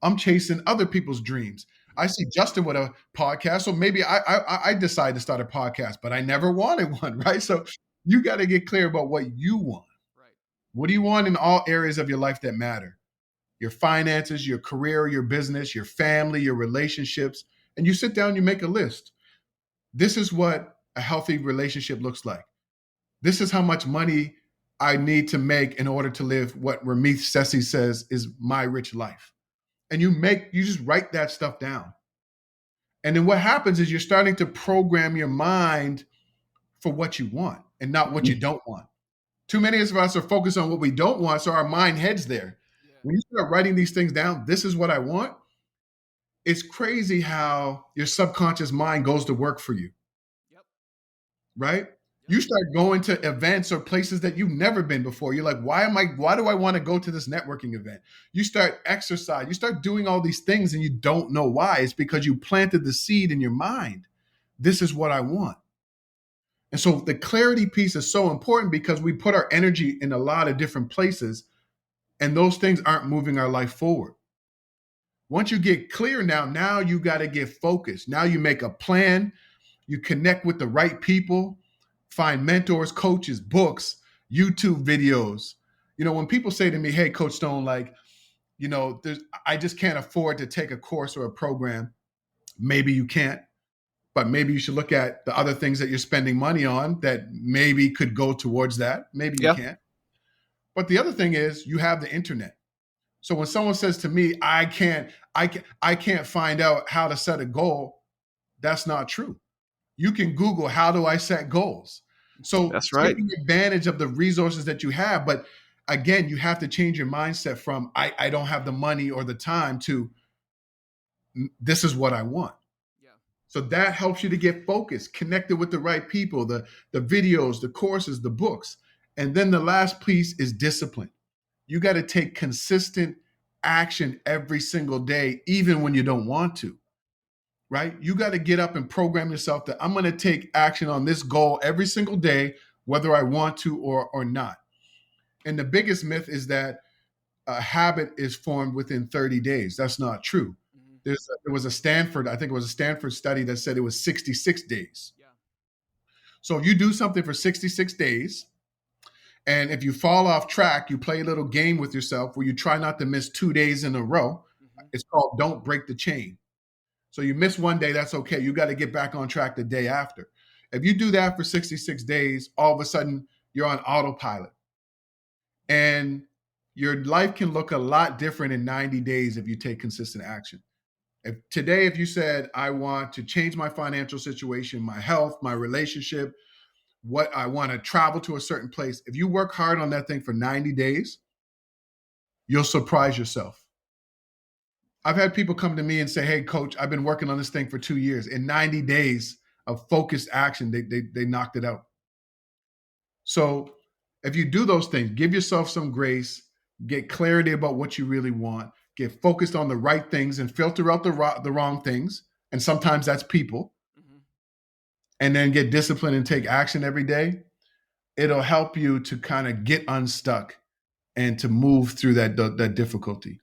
I'm chasing other people's dreams. I see Justin with a podcast, so maybe I decide to start a podcast, but I never wanted one, right? So you got to get clear about what you want. Right. What do you want in all areas of your life that matter? Your finances, your career, your business, your family, your relationships, and you sit down, you make a list. This is what a healthy relationship looks like. This is how much money I need to make in order to live what Ramith Sethi says is my rich life. And you just write that stuff down. And then what happens is you're starting to program your mind for what you want and not what you don't want. Too many of us are focused on what we don't want, so our mind heads there. Yeah. When you start writing these things down, this is what I want, it's crazy how your subconscious mind goes to work for you. Yep. Right? You start going to events or places that you've never been before. You're like, why do I want to go to this networking event? You start exercise, you start doing all these things and you don't know why. It's because you planted the seed in your mind. This is what I want. And so the clarity piece is so important because we put our energy in a lot of different places and those things aren't moving our life forward. Once you get clear now you got to get focused. Now you make a plan, you connect with the right people, find mentors, coaches, books, YouTube videos. You know, when people say to me, hey, Coach Stone, like, you know, I just can't afford to take a course or a program. Maybe you can't, but maybe you should look at the other things that you're spending money on that maybe could go towards that. Maybe you can't. But the other thing is you have the internet. So when someone says to me, I can't find out how to set a goal, that's not true. You can Google, how do I set goals? So that's right. taking advantage of the resources that you have. But again, you have to change your mindset from I don't have the money or the time to this is what I want. Yeah. So that helps you to get focused, connected with the right people, the videos, the courses, the books. And then the last piece is discipline. You got to take consistent action every single day, even when you don't want to, right? You got to get up and program yourself that I'm going to take action on this goal every single day, whether I want to or not. And the biggest myth is that a habit is formed within 30 days. That's not true. Mm-hmm. There was a Stanford, I think it was a Stanford study that said it was 66 days. Yeah. So if you do something for 66 days, and if you fall off track, you play a little game with yourself where you try not to miss 2 days in a row. Mm-hmm. It's called don't break the chain. So you miss one day, that's okay. You got to get back on track the day after. If you do that for 66 days, all of a sudden you're on autopilot. And your life can look a lot different in 90 days if you take consistent action. If you said, I want to change my financial situation, my health, my relationship, what I want to travel to a certain place, if you work hard on that thing for 90 days, you'll surprise yourself. I've had people come to me and say, hey, coach, I've been working on this thing for 2 years. In 90 days of focused action, they knocked it out. So if you do those things, give yourself some grace, get clarity about what you really want, get focused on the right things and filter out the wrong things. And sometimes that's people. Mm-hmm. And then get disciplined and take action every day. It'll help you to kind of get unstuck and to move through that difficulty.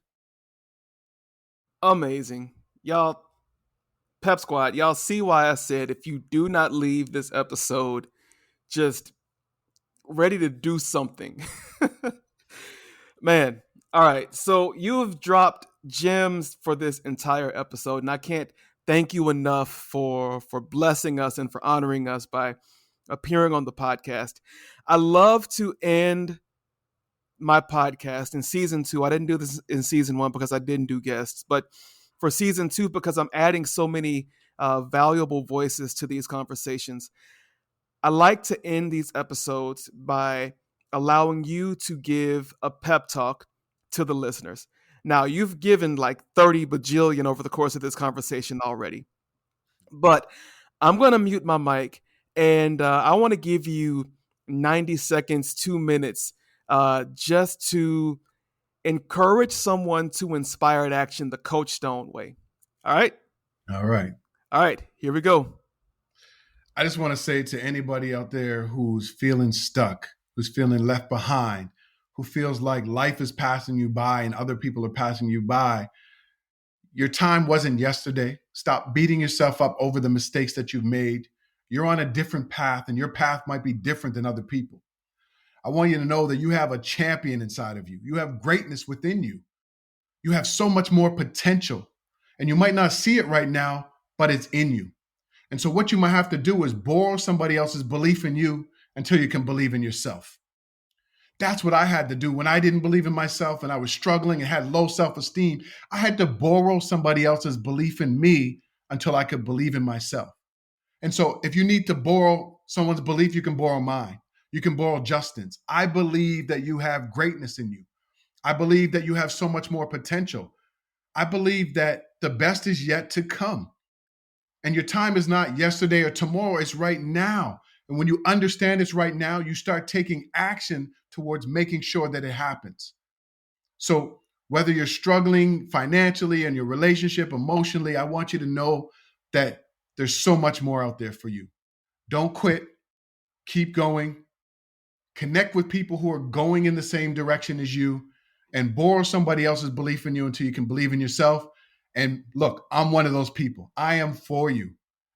Amazing. Y'all, Pep Squad, y'all see why I said if you do not leave this episode just ready to do something. Man, all right. So you have dropped gems for this entire episode, and I can't thank you enough for blessing us and for honoring us by appearing on the podcast. I love to end my podcast in season 2. I didn't do this in season 1 because I didn't do guests, but for season 2, because I'm adding so many valuable voices to these conversations, I like to end these episodes by allowing you to give a pep talk to the listeners. Now, you've given like 30 bajillion over the course of this conversation already, but I'm going to mute my mic, and I want to give you 90 seconds, 2 minutes, just to encourage someone to inspired action the Coach Stone way. All right? All right. All right, here we go. I just want to say to anybody out there who's feeling stuck, who's feeling left behind, who feels like life is passing you by and other people are passing you by, your time wasn't yesterday. Stop beating yourself up over the mistakes that you've made. You're on a different path, and your path might be different than other people. I want you to know that you have a champion inside of you. You have greatness within you. You have so much more potential, and you might not see it right now, but it's in you. And so what you might have to do is borrow somebody else's belief in you until you can believe in yourself. That's what I had to do when I didn't believe in myself and I was struggling and had low self-esteem. I had to borrow somebody else's belief in me until I could believe in myself. And so if you need to borrow someone's belief, you can borrow mine. You can borrow Justin's. I believe that you have greatness in you. I believe that you have so much more potential. I believe that the best is yet to come. And your time is not yesterday or tomorrow, it's right now. And when you understand it's right now, you start taking action towards making sure that it happens. So whether you're struggling financially in your relationship, emotionally, I want you to know that there's so much more out there for you. Don't quit. Keep going. Connect with people who are going in the same direction as you, and borrow somebody else's belief in you until you can believe in yourself. And look, I'm one of those people. I am for you.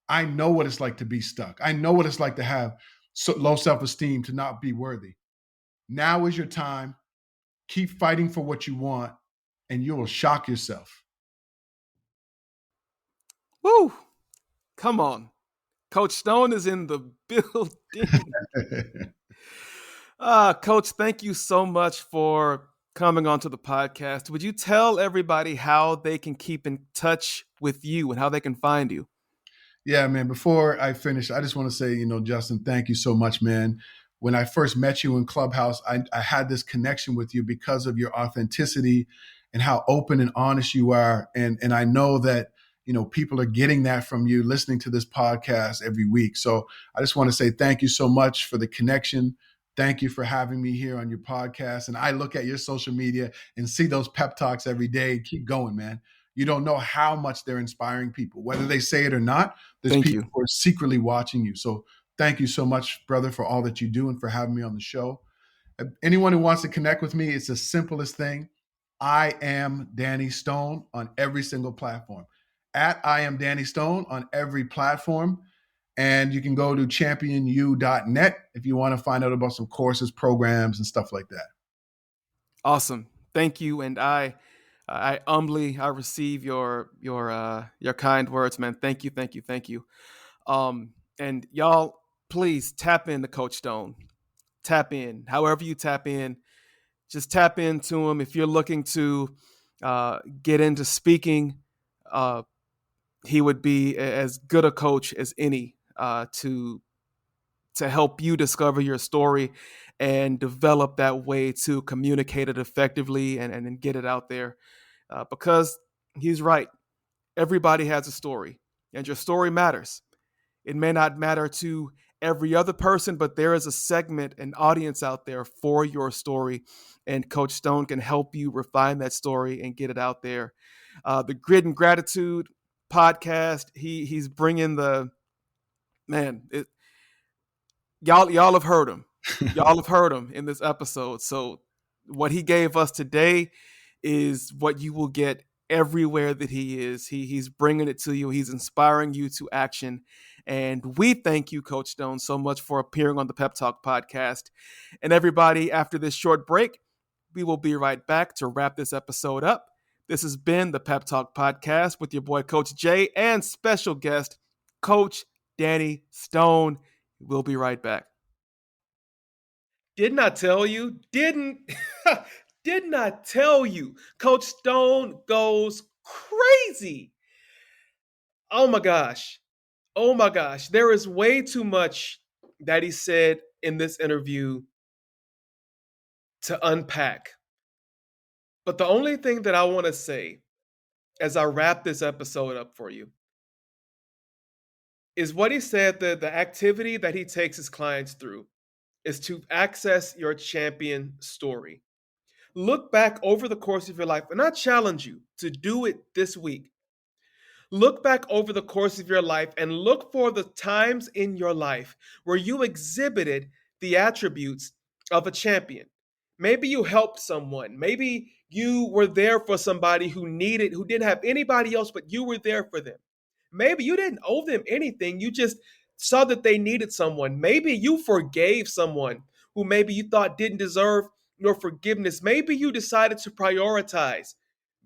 I know what it's like to be stuck. I know what it's like to have low self-esteem, to not be worthy. Now is your time. Keep fighting for what you want, and you will shock yourself. Woo! Come on. Coach Stone is in the building. Coach, thank you so much for coming onto the podcast. Would you tell everybody how they can keep in touch with you and how they can find you? Yeah, man. Before I finish, I just want to say, Justin, thank you so much, man. When I first met you in Clubhouse, I had this connection with you because of your authenticity and how open and honest you are. And I know that, people are getting that from you listening to this podcast every week. So I just want to say thank you so much for the connection. Thank you for having me here on your podcast. And I look at your social media and see those pep talks every day. Keep going, man. You don't know how much they're inspiring people. Whether they say it or not, there's Thank people you. who are secretly watching you. So thank you so much, brother, for all that you do and for having me on the show. Anyone who wants to connect with me, it's the simplest thing. I am Danny Stone on every single platform. At I am Danny Stone on every platform. And you can go to championu.net if you want to find out about some courses, programs, and stuff like that. Awesome. Thank you. And I humbly I receive your kind words, man. Thank you, thank you, thank you. And y'all, please tap into Coach Stone. Tap in. However you tap in, just tap into him. If you're looking to get into speaking, uh, he would be as good a coach as any to help you discover your story and develop that way to communicate it effectively and get it out there. Because he's right. Everybody has a story, and your story matters. It may not matter to every other person, but there is a segment, an audience out there for your story. And Coach Stone can help you refine that story and get it out there. The Grit and Gratitude podcast, he's bringing the man. Y'all have heard him. Y'all have heard him in this episode. So what he gave us today is what you will get everywhere that he is. He's bringing it to you. He's inspiring you to action. And we thank you, Coach Stone, so much for appearing on the Pep Talk podcast. And everybody, after this short break, we will be right back to wrap this episode up. This has been the Pep Talk podcast with your boy, Coach Jay, and special guest, Coach Danny Stone. We'll be right back. Did not tell you. Did not tell you. Coach Stone goes crazy. Oh my gosh. Oh my gosh. There is way too much that he said in this interview to unpack. But the only thing that I want to say as I wrap this episode up for you is what he said, the activity that he takes his clients through is to access your champion story. Look back over the course of your life, and I challenge you to do it this week. Look back over the course of your life and look for the times in your life where you exhibited the attributes of a champion. Maybe you helped someone. Maybe you were there for somebody who didn't have anybody else, but you were there for them. Maybe you didn't owe them anything. You just saw that they needed someone. Maybe you forgave someone who maybe you thought didn't deserve your forgiveness. Maybe you decided to prioritize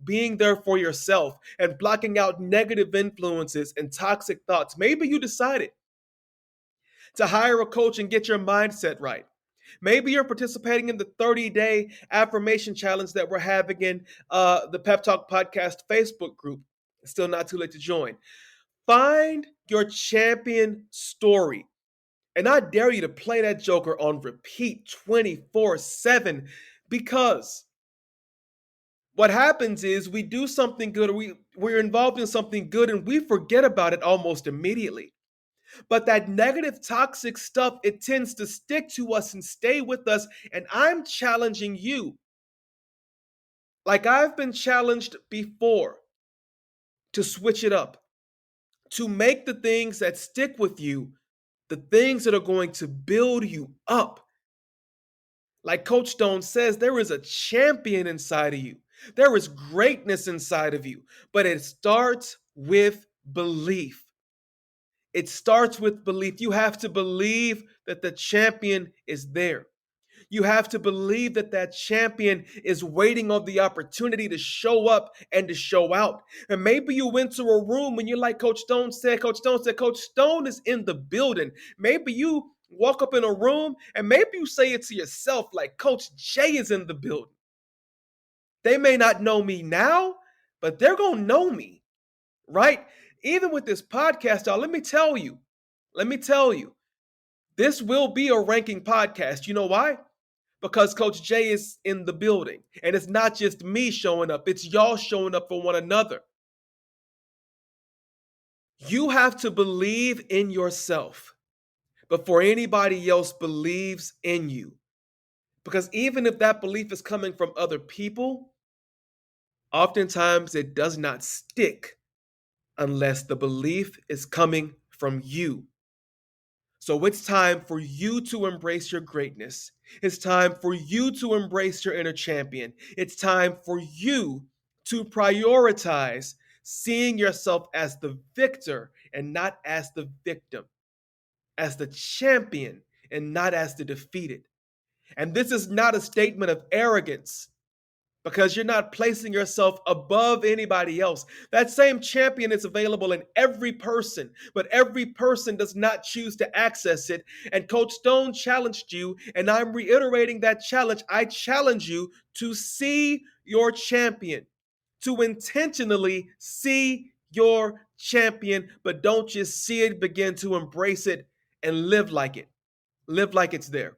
being there for yourself and blocking out negative influences and toxic thoughts. Maybe you decided to hire a coach and get your mindset right. Maybe you're participating in the 30-day affirmation challenge that we're having in the Pep Talk Podcast Facebook group. It's still not too late to join. Find your champion story. And I dare you to play that joker on repeat 24/7, because what happens is we do something good, or we're involved in something good, and we forget about it almost immediately. But that negative, toxic stuff, it tends to stick to us and stay with us. And I'm challenging you, like I've been challenged before, to switch it up, to make the things that stick with you the things that are going to build you up. Like Coach Stone says, there is a champion inside of you. There is greatness inside of you, but it starts with belief. It starts with belief. You have to believe that the champion is there. You have to believe that that champion is waiting on the opportunity to show up and to show out. And maybe you went to a room and you're like Coach Stone said, Coach Stone is in the building. Maybe you walk up in a room and maybe you say it to yourself like Coach Jay is in the building. They may not know me now, but they're going to know me, right? Even with this podcast, y'all, let me tell you, this will be a ranking podcast. You know why? Because Coach Jay is in the building. And it's not just me showing up, it's y'all showing up for one another. You have to believe in yourself. before anybody else believes in you. Because even if that belief is coming from other people, oftentimes it does not stick unless the belief is coming from you. So it's time for you to embrace your greatness. It's time for you to embrace your inner champion. It's time for you to prioritize seeing yourself as the victor and not as the victim, as the champion and not as the defeated. And this is not a statement of arrogance, because you're not placing yourself above anybody else. That same champion is available in every person, but every person does not choose to access it. And Coach Stone challenged you, and I'm reiterating that challenge. I challenge you to see your champion, to intentionally see your champion, but don't just see it, begin to embrace it and live like it. Live like it's there.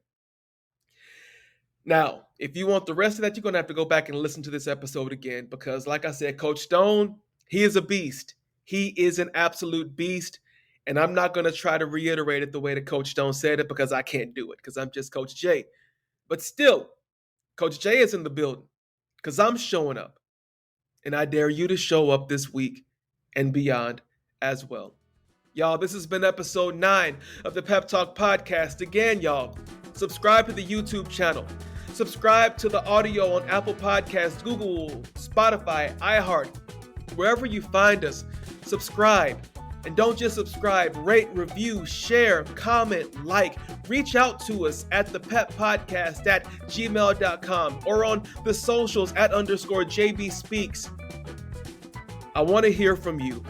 Now, if you want the rest of that, you're going to have to go back and listen to this episode again because, like I said, Coach Stone, he is a beast. He is an absolute beast. And I'm not going to try to reiterate it the way that Coach Stone said it because I can't do it because I'm just Coach J. But still, Coach J is in the building because I'm showing up. And I dare you to show up this week and beyond as well. Y'all, this has been episode 9 of the Pep Talk Podcast. Again, y'all, subscribe to the YouTube channel. Subscribe to the audio on Apple Podcasts, Google, Spotify, iHeart, wherever you find us. Subscribe. And don't just subscribe, rate, review, share, comment, like. Reach out to us at the Pep Podcast at gmail.com or on the socials at _JB Speaks. I want to hear from you.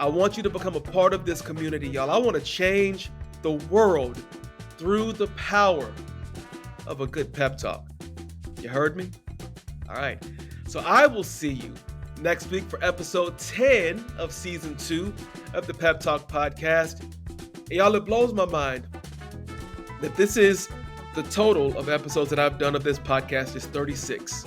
I want you to become a part of this community, y'all. I want to change the world through the power of a good pep talk. You heard me? All right. So I will see you next week for episode 10 of season 2 of the Pep Talk Podcast. And y'all, it blows my mind that this is the total of episodes that I've done of this podcast is 36.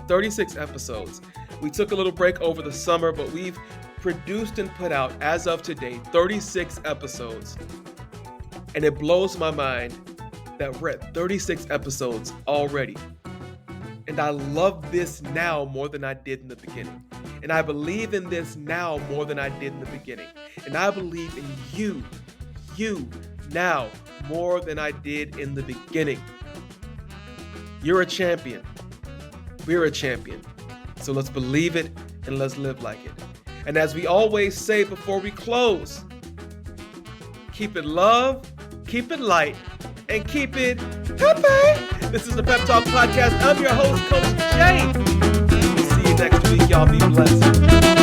36 episodes. We took a little break over the summer, but we've produced and put out, as of today, 36 episodes. And it blows my mind that we're at 36 episodes already. And I love this now more than I did in the beginning. And I believe in this now more than I did in the beginning. And I believe in you now more than I did in the beginning. You're a champion. We're a champion. So let's believe it and let's live like it. And as we always say before we close, keep it love, keep it light, and keep it happy. This is the Pep Talk Podcast. I'm your host, Coach Jay. We'll see you next week. Y'all be blessed.